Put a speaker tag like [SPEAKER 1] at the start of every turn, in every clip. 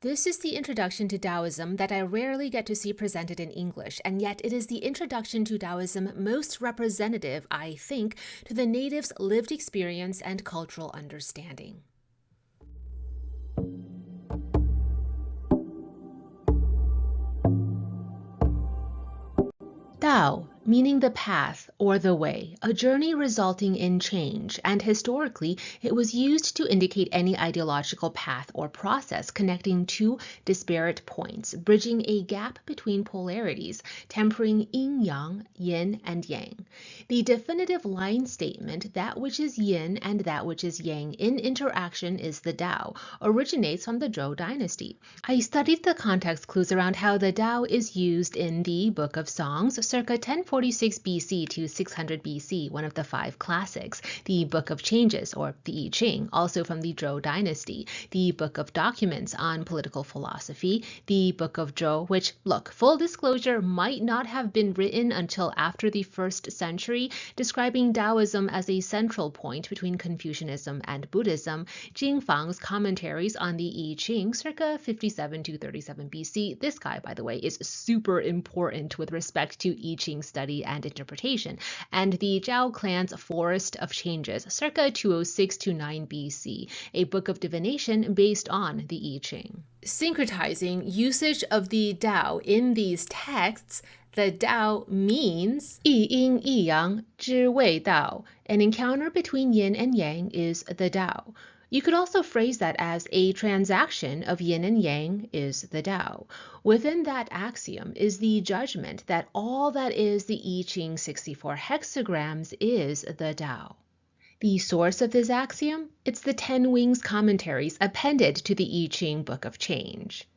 [SPEAKER 1] This is the introduction to Taoism that I rarely get to see presented in English, and yet it is the introduction to Taoism most representative, I think, to the natives' lived experience and cultural understanding. Dao, meaning the path or the way, a journey resulting in change, and historically it was used to indicate any ideological path or process connecting two disparate points, bridging a gap between polarities, tempering yin-yang, yin and yang. The definitive line statement, that which is yin and that which is yang in interaction is the Tao, originates from the Zhou dynasty. I studied the context clues around how the Tao is used in the Book of Songs, circa 1046 BC to 600 BC, one of the five classics, the Book of Changes, or the I Ching, also from the Zhou dynasty, the Book of Documents on political philosophy, the Book of Zhou, which, look, full disclosure, might not have been written until after the 1st century, describing Taoism as a central point between Confucianism and Buddhism, Jing Fang's commentaries on the I Ching, circa 57 to 37 BC. This guy, by the way, is super important with respect to I Ching study and interpretation, and the Zhao clan's Forest of Changes, circa 206 to 9 BC, a book of divination based on the I Ching. Syncretizing usage of the Tao in these texts, the Tao means 一阴一陽之謂道. An encounter between yin and yang is the Tao. You could also phrase that as a transaction of yin and yang is the Tao. Within that axiom is the judgment that all that is the I Ching 64 hexagrams is the Tao. The source of this axiom? It's the 10 Wings commentaries appended to the I Ching Book of Change.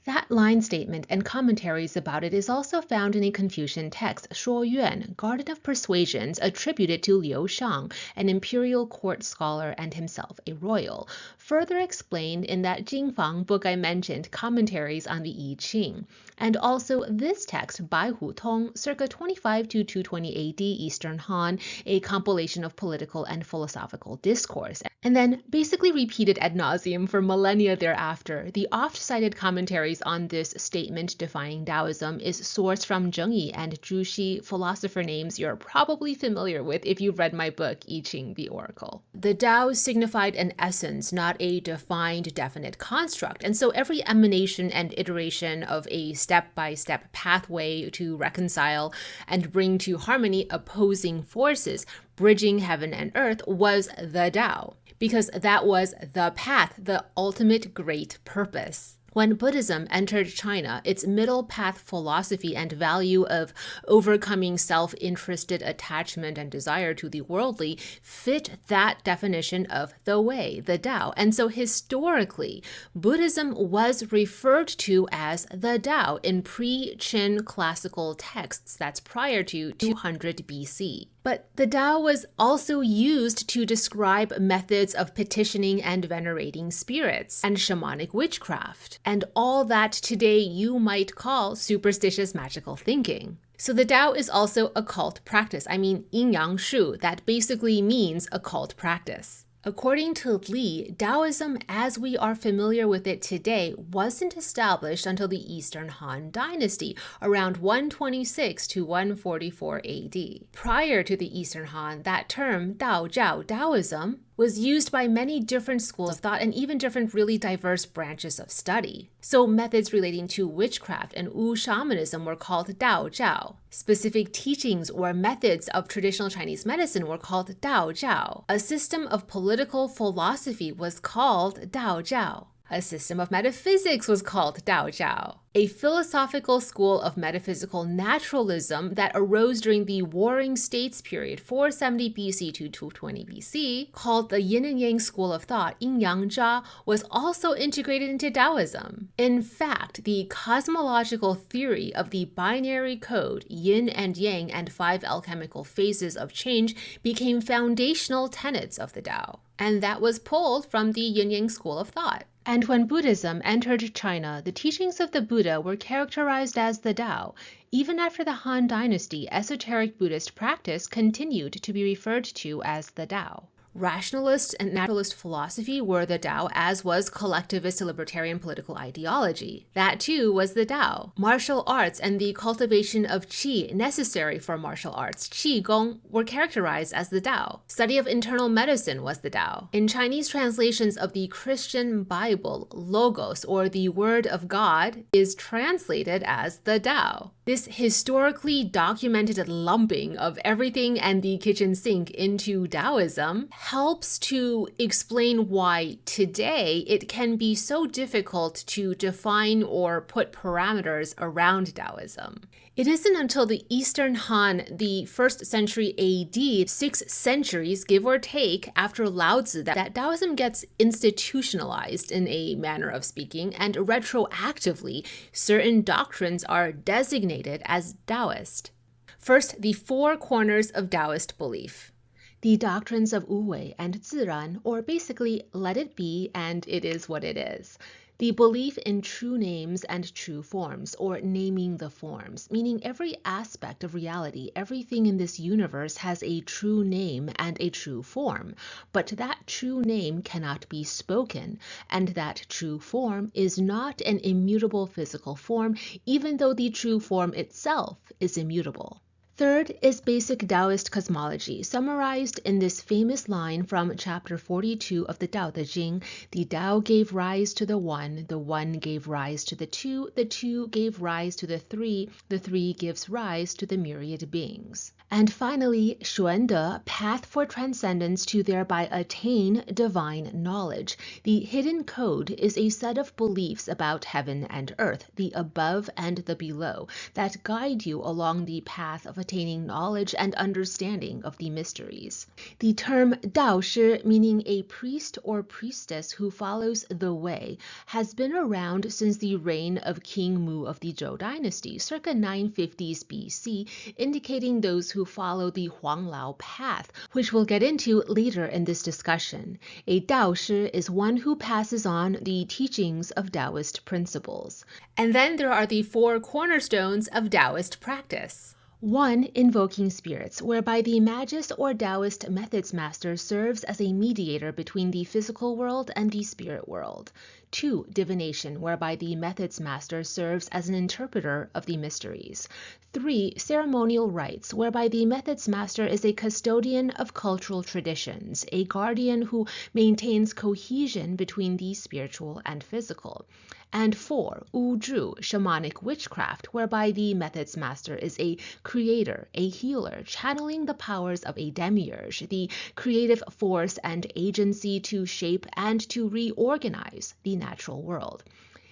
[SPEAKER 1] That line statement and commentaries about it is also found in a Confucian text, Shuo Yuan, Garden of Persuasions, attributed to Liu Shang, an imperial court scholar and himself a royal, further explained in that Jing Fang book I mentioned, commentaries on the I Ching, and also this text by Hu Tong, circa 25 to 220 AD Eastern Han, a compilation of political and philosophical discourse, and then basically repeated ad nauseum for millennia thereafter. The oft-cited commentaries on this statement defining Taoism is sourced from Zhengyi and Zhuxi, philosopher names you're probably familiar with if you've read my book, I Ching, the Oracle. The Tao signified an essence, not a defined, definite construct, and so every emanation and iteration of a step-by-step pathway to reconcile and bring to harmony opposing forces, bridging heaven and earth, was the Tao, because that was the path, the ultimate great purpose. When Buddhism entered China, its middle path philosophy and value of overcoming self-interested attachment and desire to the worldly fit that definition of the way, the Tao. And so historically, Buddhism was referred to as the Tao in pre-Qin classical texts, that's prior to 200 BC. But the Tao was also used to describe methods of petitioning and venerating spirits and shamanic witchcraft, and all that today you might call superstitious magical thinking. So the Tao is also a cult practice. I mean, yin yang shu, that basically means a cult practice. According to Li, Taoism as we are familiar with it today wasn't established until the Eastern Han Dynasty, around 126 to 144 AD. Prior to the Eastern Han, that term, Dao Zhao Taoism, was used by many different schools of thought and even different really diverse branches of study. So methods relating to witchcraft and Wu shamanism were called Dao Zhao. Specific teachings or methods of traditional Chinese medicine were called Dao Zhao. A system of political philosophy was called Dao Zhao. A system of metaphysics was called Dao Zhao. A philosophical school of metaphysical naturalism that arose during the Warring States period, 470 BC to 220 BC, called the Yin and Yang school of thought, Yin Yang Zha, was also integrated into Taoism. In fact, the cosmological theory of the binary code, Yin and Yang and 5 alchemical phases of change, became foundational tenets of the Tao. And that was pulled from the Yin Yang school of thought. And when Buddhism entered China, the teachings of the Buddha were characterized as the Tao. Even after the Han Dynasty, esoteric Buddhist practice continued to be referred to as the Tao. Rationalist and naturalist philosophy were the Tao, as was collectivist libertarian political ideology. That too was the Tao. Martial arts and the cultivation of qi necessary for martial arts, qi gong, were characterized as the Tao. Study of internal medicine was the Tao. In Chinese translations of the Christian Bible, logos, or the word of God, is translated as the Tao. This historically documented lumping of everything and the kitchen sink into Taoism helps to explain why today it can be so difficult to define or put parameters around Taoism. It isn't until the Eastern Han, the 1st century AD, 6 centuries, give or take, after Lao Tzu, that Taoism gets institutionalized in a manner of speaking, and retroactively, certain doctrines are designated as Taoist. First, the 4 corners of Taoist belief. The doctrines of Wu Wei and Ziran, or basically let it be and it is what it is. The belief in true names and true forms, or naming the forms, meaning every aspect of reality, everything in this universe has a true name and a true form, but that true name cannot be spoken, and that true form is not an immutable physical form, even though the true form itself is immutable. Third is basic Taoist cosmology, summarized in this famous line from chapter 42 of the Dào Dé Jing: the Tao gave rise to the one gave rise to the two gave rise to the three gives rise to the myriad beings. And finally, Xuan De, path for transcendence to thereby attain divine knowledge. The hidden code is a set of beliefs about heaven and earth, the above and the below, that guide you along the path of attaining knowledge and understanding of the mysteries. The term Dàoshì, meaning a priest or priestess who follows the way, has been around since the reign of King Mu of the Zhou dynasty, circa 950s BC, indicating those who follow the Huang Lao path, which we'll get into later in this discussion. A Dàoshì is one who passes on the teachings of Taoist principles. And then there are the 4 cornerstones of Taoist practice. 1. Invoking spirits, whereby the Magist or Taoist methods master serves as a mediator between the physical world and the spirit world. 2. Divination, whereby the methods master serves as an interpreter of the mysteries. 3. Ceremonial rites, whereby the methods master is a custodian of cultural traditions, a guardian who maintains cohesion between the spiritual and physical. And 4. Wuzhu, shamanic witchcraft, whereby the methods master is a creator, a healer, channeling the powers of a demiurge, the creative force and agency to shape and to reorganize the natural world.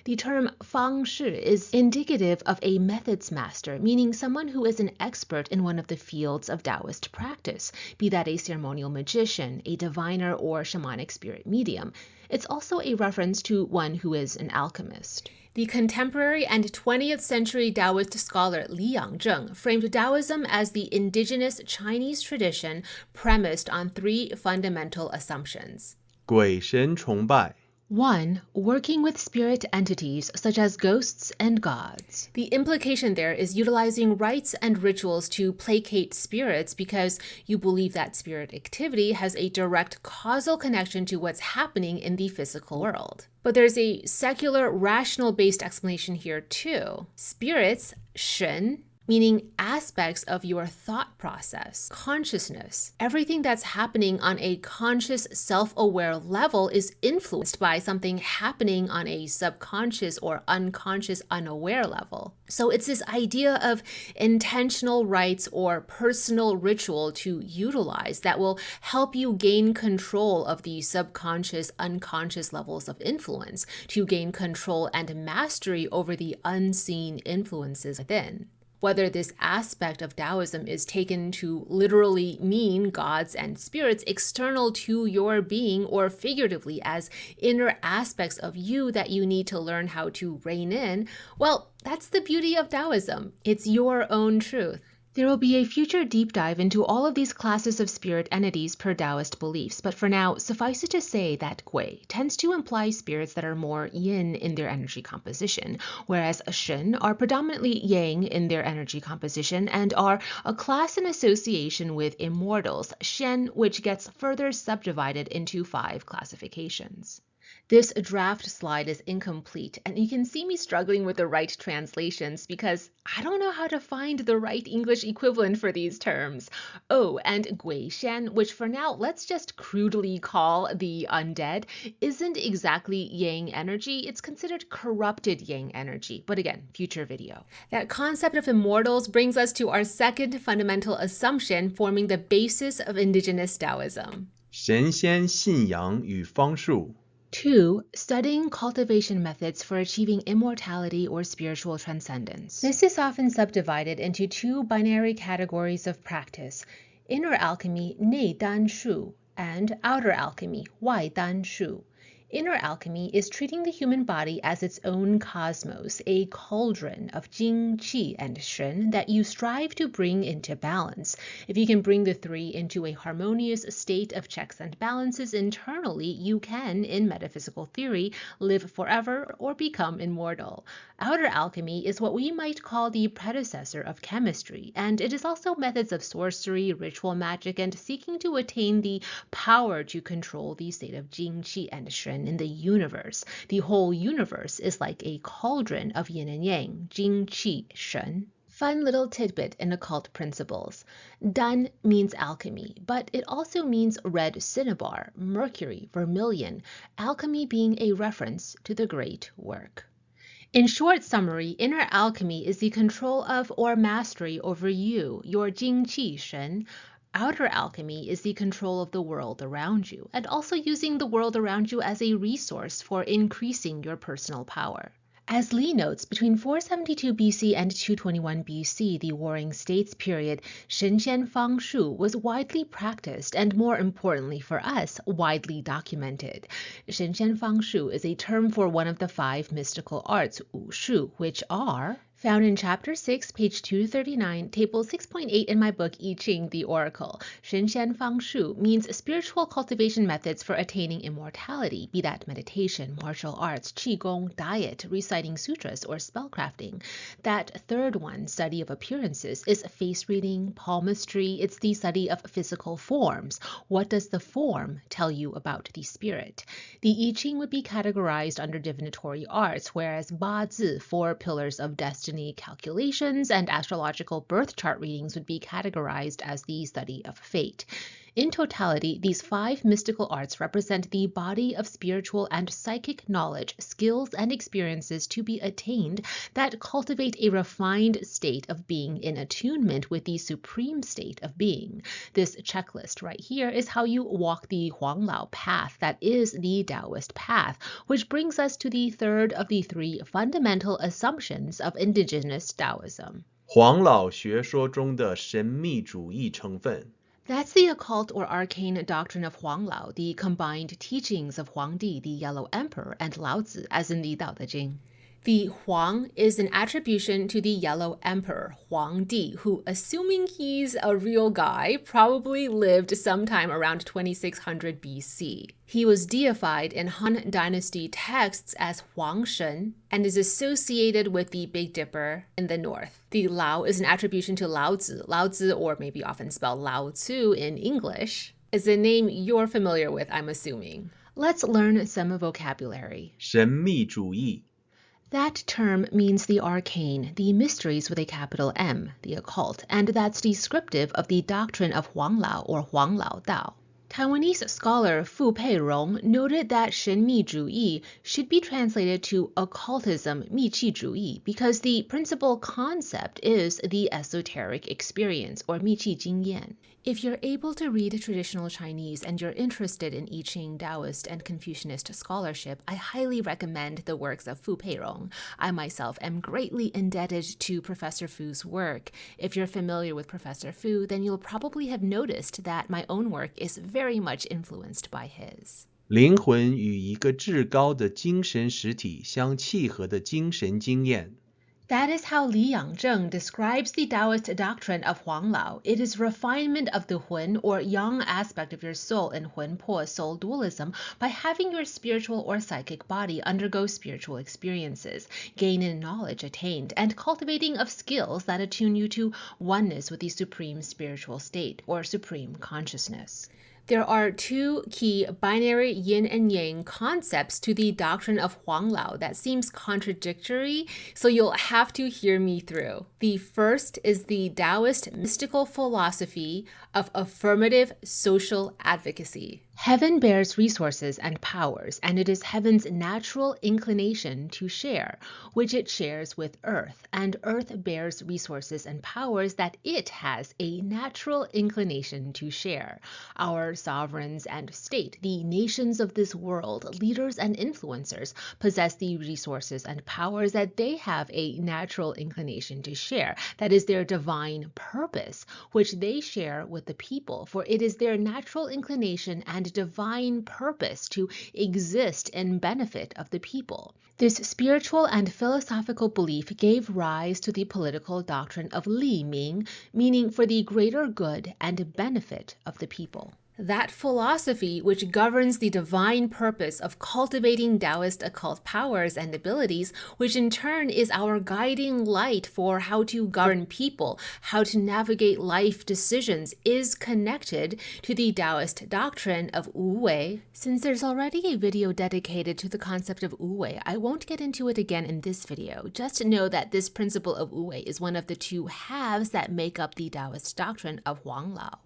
[SPEAKER 1] The term Fāngshì is indicative of a methods master, meaning someone who is an expert in one of the fields of Taoist practice, be that a ceremonial magician, a diviner, or shamanic spirit medium. It's also a reference to one who is an alchemist. The contemporary and 20th century Taoist scholar Li Yangzheng framed Taoism as the indigenous Chinese tradition premised on 3 fundamental assumptions.
[SPEAKER 2] 鬼神崇拜
[SPEAKER 1] 1. Working with spirit entities such as ghosts and gods. The implication there is utilizing rites and rituals to placate spirits because you believe that spirit activity has a direct causal connection to what's happening in the physical world. But there's a secular, rational-based explanation here too. Spirits, shen, meaning aspects of your thought process, consciousness. Everything that's happening on a conscious, self-aware level is influenced by something happening on a subconscious or unconscious, unaware level. So it's this idea of intentional rites or personal ritual to utilize that will help you gain control of the subconscious, unconscious levels of influence, to gain control and mastery over the unseen influences within. Whether this aspect of Taoism is taken to literally mean gods and spirits external to your being, or figuratively as inner aspects of you that you need to learn how to rein in, well, that's the beauty of Taoism. It's your own truth. There will be a future deep dive into all of these classes of spirit entities per Taoist beliefs, but for now, suffice it to say that Gui tends to imply spirits that are more yin in their energy composition, whereas Shen are predominantly yang in their energy composition and are a class in association with immortals, Shen, which gets further subdivided into 5 classifications. This draft slide is incomplete, and you can see me struggling with the right translations because I don't know how to find the right English equivalent for these terms. Oh, and Guishan, which for now let's just crudely call the undead, isn't exactly yang energy. It's considered corrupted yang energy, but again, future video. That concept of immortals brings us to our second fundamental assumption forming the basis of indigenous Taoism.
[SPEAKER 2] 神仙信仰与方术
[SPEAKER 1] 2. Studying cultivation methods for achieving immortality or spiritual transcendence. This is often subdivided into 2 binary categories of practice: inner alchemy, 内丹术, and outer alchemy, 外丹术. Inner alchemy is treating the human body as its own cosmos, a cauldron of Jing, Qi, and Shen that you strive to bring into balance. If you can bring the 3 into a harmonious state of checks and balances internally, you can, in metaphysical theory, live forever or become immortal. Outer alchemy is what we might call the predecessor of chemistry, and it is also methods of sorcery, ritual magic, and seeking to attain the power to control the state of Jing, Qi, and Shen in the universe. The whole universe is like a cauldron of yin and yang, Jing, Qi, Shen. Fun little tidbit in occult principles. Dan means alchemy, but it also means red cinnabar, mercury, vermilion, alchemy being a reference to the great work. In short summary, inner alchemy is the control of or mastery over you, your Jing, Qi, Shen. Outer alchemy is the control of the world around you, and also using the world around you as a resource for increasing your personal power. As Lee notes, between 472 BC and 221 BC, the Warring States period, Shenzhen Fāngshì was widely practiced and, more importantly for us, widely documented. Shenzhen Fāngshì is a term for one of the 5 mystical arts, wushu, which are found in Chapter 6, page 239, Table 6.8 in my book, I Ching, the Oracle. Shenzhen Fāngshì means spiritual cultivation methods for attaining immortality, be that meditation, martial arts, qigong, diet, reciting sutras, or spellcrafting. That third one, study of appearances, is face reading, palmistry. It's the study of physical forms. What does the form tell you about the spirit? The I Ching would be categorized under divinatory arts, whereas Ba Zi, 4 pillars of destiny, calculations, and astrological birth chart readings would be categorized as the study of fate. In totality, these 5 mystical arts represent the body of spiritual and psychic knowledge, skills, and experiences to be attained that cultivate a refined state of being in attunement with the supreme state of being. This checklist right here is how you walk the Huang Lao path that is the Taoist path, which brings us to the third of the 3 fundamental assumptions of indigenous Taoism.
[SPEAKER 2] 黄老学说中的神秘主义成分
[SPEAKER 1] That's the occult or arcane doctrine of Huang Lao, the combined teachings of Huang Di, the Yellow Emperor, and Lao Tzu, as in the Dào Dé Jing. The Huang is an attribution to the Yellow Emperor, Huang Di, who, assuming he's a real guy, probably lived sometime around 2600 BC. He was deified in Han Dynasty texts as Huang Shen and is associated with the Big Dipper in the north. The Lao is an attribution to Lao Tzu. Lao Tzu, or maybe often spelled Lao Tzu in English, is a name you're familiar with, I'm assuming. Let's learn some vocabulary.
[SPEAKER 2] 神秘主义
[SPEAKER 1] That term means the arcane, the mysteries with a capital M, the occult, and that's descriptive of the doctrine of Huang Lao or Huang Lao Tao. Taiwanese scholar Fu Peirong noted that 神秘主义 should be translated to occultism, 秘气主义, because the principal concept is the esoteric experience or 秘气经验. If you're able to read traditional Chinese and you're interested in I Ching, Taoist, and Confucianist scholarship, I highly recommend the works of Fu Peirong. I myself am greatly indebted to Professor Fu's work. If you're familiar with Professor Fu, then you'll probably have noticed that my own work is very much influenced by his.
[SPEAKER 2] 灵魂与一个至高的精神实体相契合的精神经验
[SPEAKER 1] That is how Li Yangzheng describes the Taoist doctrine of Huang Lao. It is refinement of the Hun or yang aspect of your soul in Hun Po soul dualism by having your spiritual or psychic body undergo spiritual experiences, gain in knowledge attained, and cultivating of skills that attune you to oneness with the supreme spiritual state or supreme consciousness. There are two key binary yin and yang concepts to the doctrine of Huang Lao that seems contradictory, so you'll have to hear me through. The first is the Taoist mystical philosophy of affirmative social advocacy. Heaven bears resources and powers, and it is heaven's natural inclination to share, which it shares with earth, and earth bears resources and powers that it has a natural inclination to share. Our sovereigns and state, the nations of this world, leaders and influencers, possess the resources and powers that they have a natural inclination to share. That is their divine purpose, which they share with the people, for it is their natural inclination and divine purpose to exist in benefit of the people. This spiritual and philosophical belief gave rise to the political doctrine of Li Ming, meaning for the greater good and benefit of the people. That philosophy, which governs the divine purpose of cultivating Taoist occult powers and abilities, which in turn is our guiding light for how to govern people, how to navigate life decisions, is connected to the Taoist doctrine of Wu Wei. Since there's already a video dedicated to the concept of Wu Wei, I won't get into it again in this video. Just know that this principle of Wu Wei is one of the two halves that make up the Taoist doctrine of Huang Lao.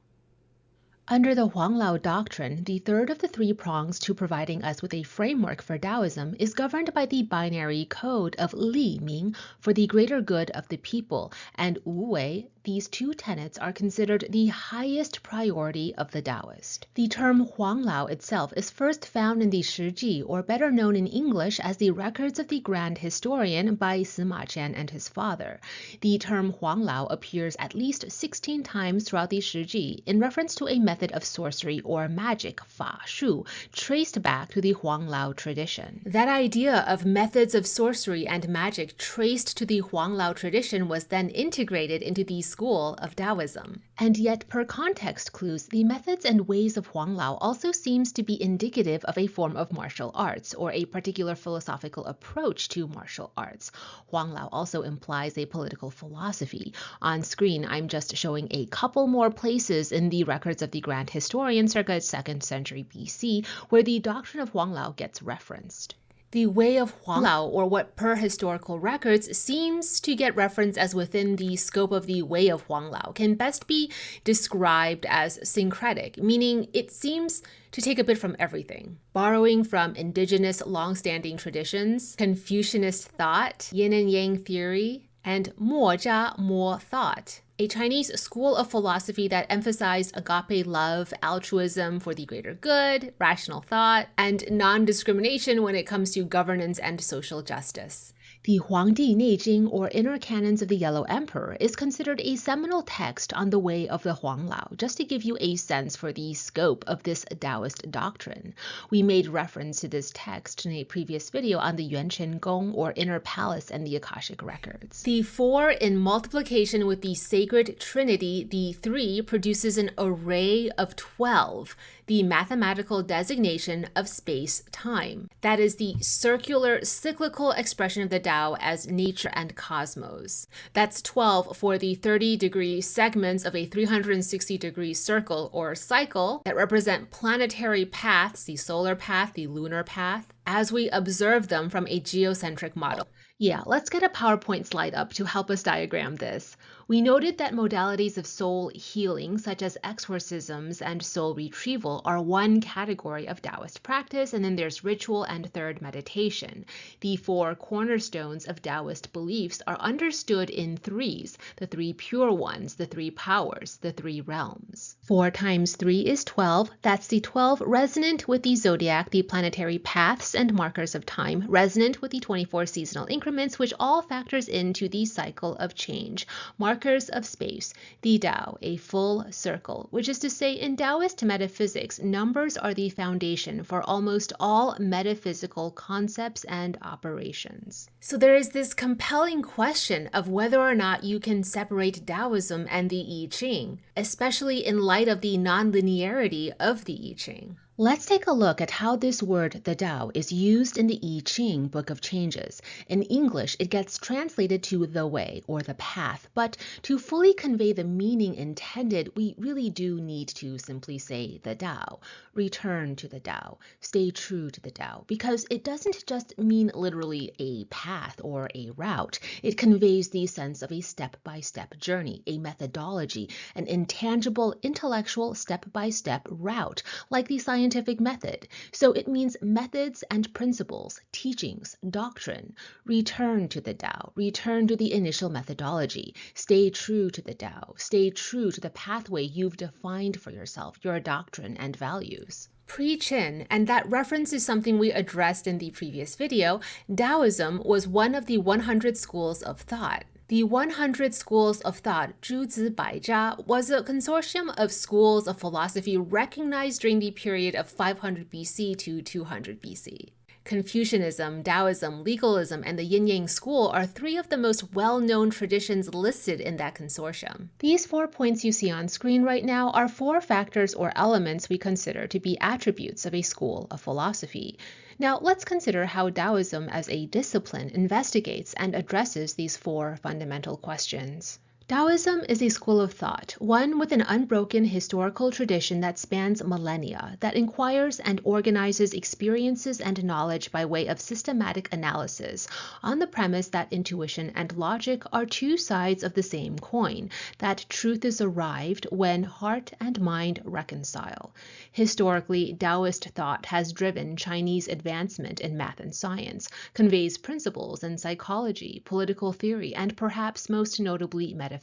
[SPEAKER 1] Under the Huang Lao doctrine, the third of the three prongs to providing us with a framework for Taoism is governed by the binary code of Li Ming for the greater good of the people, and Wu Wei. These two tenets are considered the highest priority of the Taoist. The term Huang Lao itself is first found in the Shiji, or better known in English as the Records of the Grand Historian by Sima Qian and his father. The term Huang Lao appears at least 16 times throughout the Shiji in reference to a method of sorcery or magic, Fāngshì, traced back to the Huang Lao tradition. That idea of methods of sorcery and magic traced to the Huang Lao tradition was then integrated into the school of Taoism. And yet, per context clues, the methods and ways of Huang Lao also seems to be indicative of a form of martial arts, or a particular philosophical approach to martial arts. Huang Lao also implies a political philosophy. On screen, I'm just showing a couple more places in the Records of the Grand Historian circa 2nd century BC, where the doctrine of Huang Lao gets referenced. The way of Huang Lao, or what per historical records seems to get referenced as within the scope of the way of Huang Lao, can best be described as syncretic, meaning it seems to take a bit from everything, borrowing from indigenous long-standing traditions, Confucianist thought, yin and yang theory, and mo zha mo thought, a Chinese school of philosophy that emphasized agape love, altruism for the greater good, rational thought, and non-discrimination when it comes to governance and social justice. The Huangdi Neijing, or Inner Canons of the Yellow Emperor, is considered a seminal text on the way of the Huang Lao, just to give you a sense for the scope of this Taoist doctrine. We made reference to this text in a previous video on the Yuanchen Gong, or Inner Palace, and the Akashic Records. The 4 in multiplication with the sacred trinity, the 3, produces an array of 12, the mathematical designation of space-time. That is the circular, cyclical expression of the Tao as nature and cosmos. That's 12 for the 30-degree segments of a 360-degree circle or cycle that represent planetary paths, the solar path, the lunar path, as we observe them from a geocentric model. Yeah, let's get a PowerPoint slide up to help us diagram this. We noted that modalities of soul healing, such as exorcisms and soul retrieval, are one category of Taoist practice, and then there's ritual and third meditation. The 4 cornerstones of Taoist beliefs are understood in threes, the 3 pure ones, the 3 powers, the 3 realms. 4 times 3 is 12. That's the 12 resonant with the zodiac, the planetary paths and markers of time, resonant with the 24 seasonal increments, increments which all factors into the cycle of change, markers of space, the Tao, a full circle, which is to say in Taoist metaphysics, numbers are the foundation for almost all metaphysical concepts and operations. So there is this compelling question of whether or not you can separate Taoism and the I Ching, especially in light of the nonlinearity of the I Ching. Let's take a look at how this word, the Tao, is used in the I Ching Book of Changes. In English, it gets translated to the way or the path, but to fully convey the meaning intended, we really do need to simply say the Tao. Return to the Tao. Stay true to the Tao, because it doesn't just mean literally a path or a route. It conveys the sense of a step-by-step journey, a methodology, an intangible intellectual step-by-step route, like the scientific method. So it means methods and principles, teachings, doctrine. Return to the Tao. Return to the initial methodology. Stay true to the Tao. Stay true to the pathway you've defined for yourself, your doctrine and values. Pre-Chin, and that reference is something we addressed in the previous video, Taoism was one of the 100 schools of thought. The 100 schools of thought, 诸子百家, was a consortium of schools of philosophy recognized during the period of 500 BC to 200 BC. Confucianism, Taoism, legalism, and the Yin-Yang school are three of the most well-known traditions listed in that consortium. These 4 points you see on screen right now are 4 factors or elements we consider to be attributes of a school of philosophy. Now, let's consider how Taoism as a discipline investigates and addresses these 4 fundamental questions. Taoism is a school of thought, one with an unbroken historical tradition that spans millennia, that inquires and organizes experiences and knowledge by way of systematic analysis, on the premise that intuition and logic are 2 sides of the same coin, that truth is arrived when heart and mind reconcile. Historically, Taoist thought has driven Chinese advancement in math and science, conveys principles in psychology, political theory, and perhaps most notably metaphysics.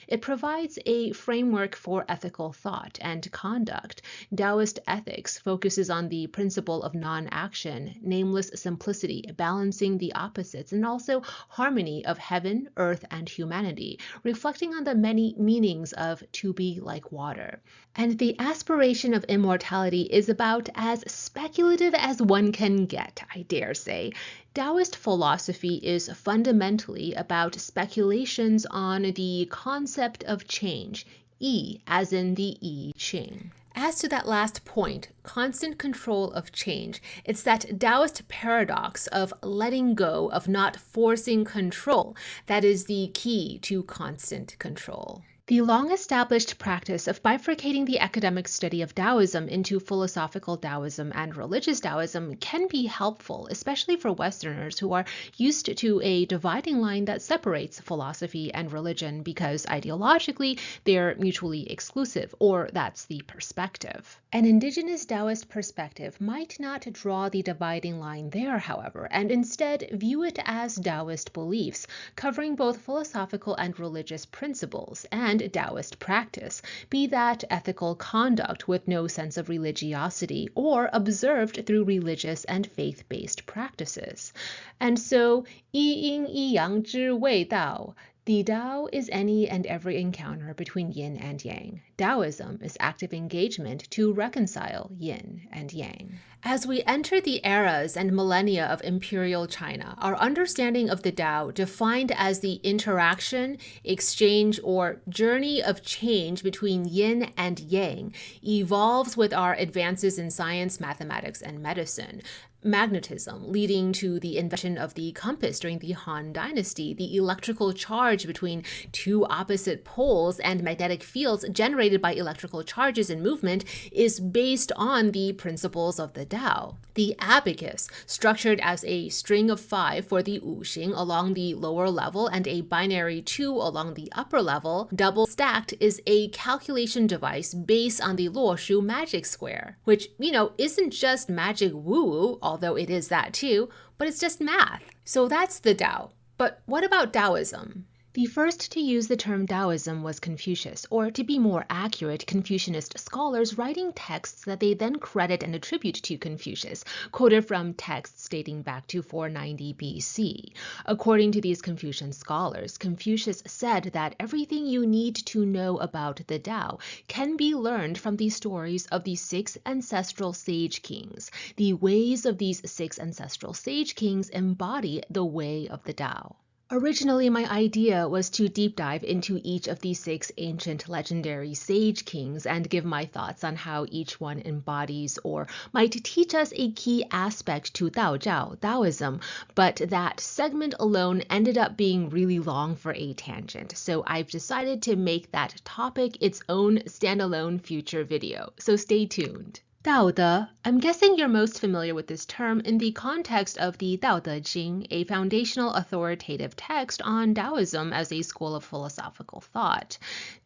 [SPEAKER 1] It provides a framework for ethical thought and conduct. Taoist ethics focuses on the principle of non-action, nameless simplicity, balancing the opposites, and also harmony of heaven, earth, and humanity, reflecting on the many meanings of to be like water. And the aspiration of immortality is about as speculative as one can get, I dare say. Taoist philosophy is fundamentally about speculations on the concept of change, Yi as in the I Ching. As to that last point, constant control of change, it's that Taoist paradox of letting go, of not forcing control, that is the key to constant control. The long-established practice of bifurcating the academic study of Taoism into philosophical Taoism and religious Taoism can be helpful, especially for Westerners who are used to a dividing line that separates philosophy and religion because ideologically they're mutually exclusive, or that's the perspective. An indigenous Taoist perspective might not draw the dividing line there, however, and instead view it as Taoist beliefs, covering both philosophical and religious principles and Taoist practice, be that ethical conduct with no sense of religiosity or observed through religious and faith-based practices. And so, 一阴一阳之谓道, the Tao is any and every encounter between yin and yang. Taoism is active engagement to reconcile yin and yang. As we enter the eras and millennia of Imperial China, our understanding of the Tao, defined as the interaction, exchange, or journey of change between yin and yang, evolves with our advances in science, mathematics, and medicine. Magnetism, leading to the invention of the compass during the Han Dynasty, the electrical charge between 2 opposite poles, and magnetic fields generated by electrical charges in movement, is based on the principles of the Tao. The abacus, structured as a string of 5 for the wuxing along the lower level and a binary 2 along the upper level, double stacked, is a calculation device based on the luoshu magic square, which, isn't just magic woo-woo, although it is that too, but it's just math. So that's the Tao. But what about Taoism? The first to use the term Taoism was Confucius, or to be more accurate, Confucianist scholars writing texts that they then credit and attribute to Confucius, quoted from texts dating back to 490 BC. According to these Confucian scholars, Confucius said that everything you need to know about the Tao can be learned from the stories of the Six Ancestral Sage Kings. The ways of these Six Ancestral Sage Kings embody the way of the Tao. Originally, my idea was to deep dive into each of the 6 ancient legendary sage kings and give my thoughts on how each one embodies or might teach us a key aspect to Daozhao, Taoism, but that segment alone ended up being really long for a tangent, so I've decided to make that topic its own standalone future video, so stay tuned. Dào De. I'm guessing you're most familiar with this term in the context of the Dào Dé Jing, a foundational authoritative text on Taoism as a school of philosophical thought.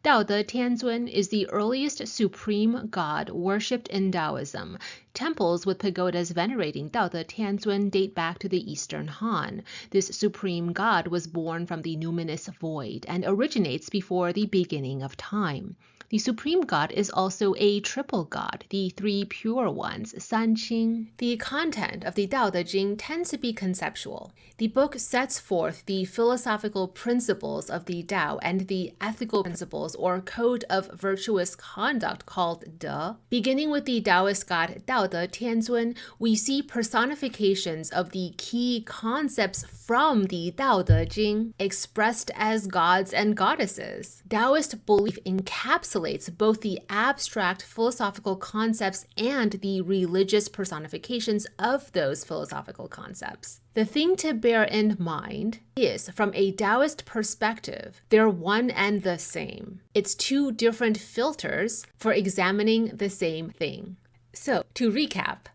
[SPEAKER 1] Dào Dé Tiān Zūn is the earliest supreme god worshipped in Taoism. Temples with pagodas venerating Dào Dé Tiān Zūn date back to the Eastern Han. This supreme god was born from the numinous void and originates before the beginning of time. The supreme god is also a triple god, the 3 pure ones, San Qing. The content of the Dào Dé Jing tends to be conceptual. The book sets forth the philosophical principles of the Tao and the ethical principles or code of virtuous conduct called De. Beginning with the Taoist god Dào Dé Tiān Zūn, we see personifications of the key concepts from the Dào Dé Jing expressed as gods and goddesses. Taoist belief encapsulates both the abstract philosophical concepts and the religious personifications of those philosophical concepts. The thing to bear in mind is, from a Taoist perspective, they're one and the same. It's 2 different filters for examining the same thing. So, to recap,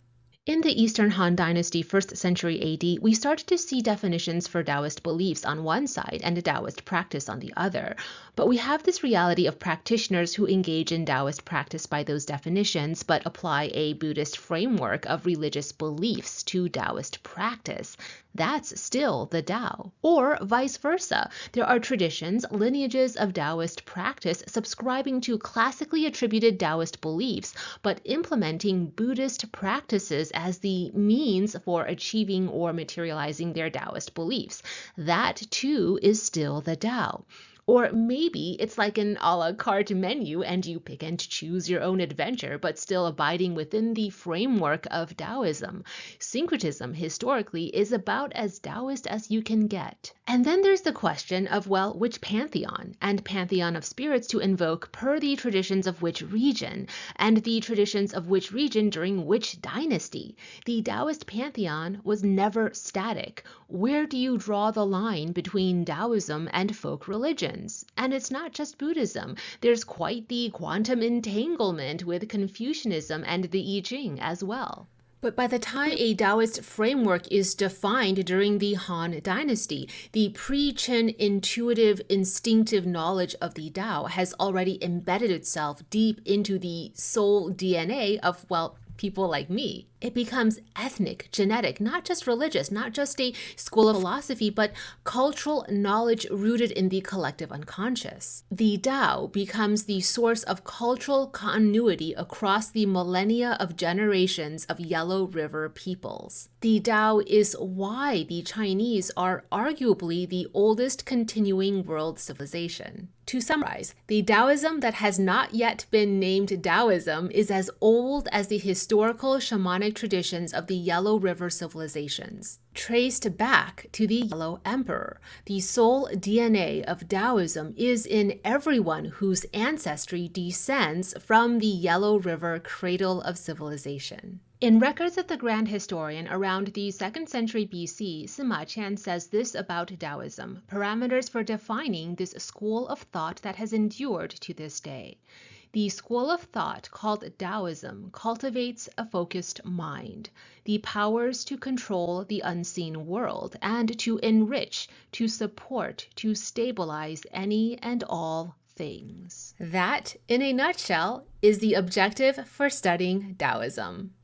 [SPEAKER 1] in the Eastern Han Dynasty, 1st century AD, we started to see definitions for Taoist beliefs on one side and Taoist practice on the other. But we have this reality of practitioners who engage in Taoist practice by those definitions, but apply a Buddhist framework of religious beliefs to Taoist practice. That's still the Tao. Or vice versa. There are traditions, lineages of Taoist practice subscribing to classically attributed Taoist beliefs, but implementing Buddhist practices as the means for achieving or materializing their Taoist beliefs. That too is still the Tao. Or maybe it's like an a la carte menu and you pick and choose your own adventure, but still abiding within the framework of Taoism. Syncretism, historically, is about as Taoist as you can get. And then there's the question of, well, which pantheon? And pantheon of spirits to invoke per the traditions of which region, and the traditions of which region during which dynasty. The Taoist pantheon was never static. Where do you draw the line between Taoism and folk religion? And it's not just Buddhism. There's quite the quantum entanglement with Confucianism and the I Ching as well. But by the time a Taoist framework is defined during the Han Dynasty, the pre-Qin intuitive, instinctive knowledge of the Tao has already embedded itself deep into the soul DNA of, well, people like me. It becomes ethnic, genetic, not just religious, not just a school of philosophy, but cultural knowledge rooted in the collective unconscious. The Tao becomes the source of cultural continuity across the millennia of generations of Yellow River peoples. The Tao is why the Chinese are arguably the oldest continuing world civilization. To summarize, the Taoism that has not yet been named Taoism is as old as the historical shamanic traditions of the Yellow River civilizations. Traced back to the Yellow Emperor, the soul DNA of Taoism is in everyone whose ancestry descends from the Yellow River cradle of civilization. In records of the Grand Historian around the 2nd century BC, Sima Qian says this about Taoism, parameters for defining this school of thought that has endured to this day. The school of thought called Taoism cultivates a focused mind, the powers to control the unseen world, and to enrich, to support, to stabilize any and all things. That, in a nutshell, is the objective for studying Taoism.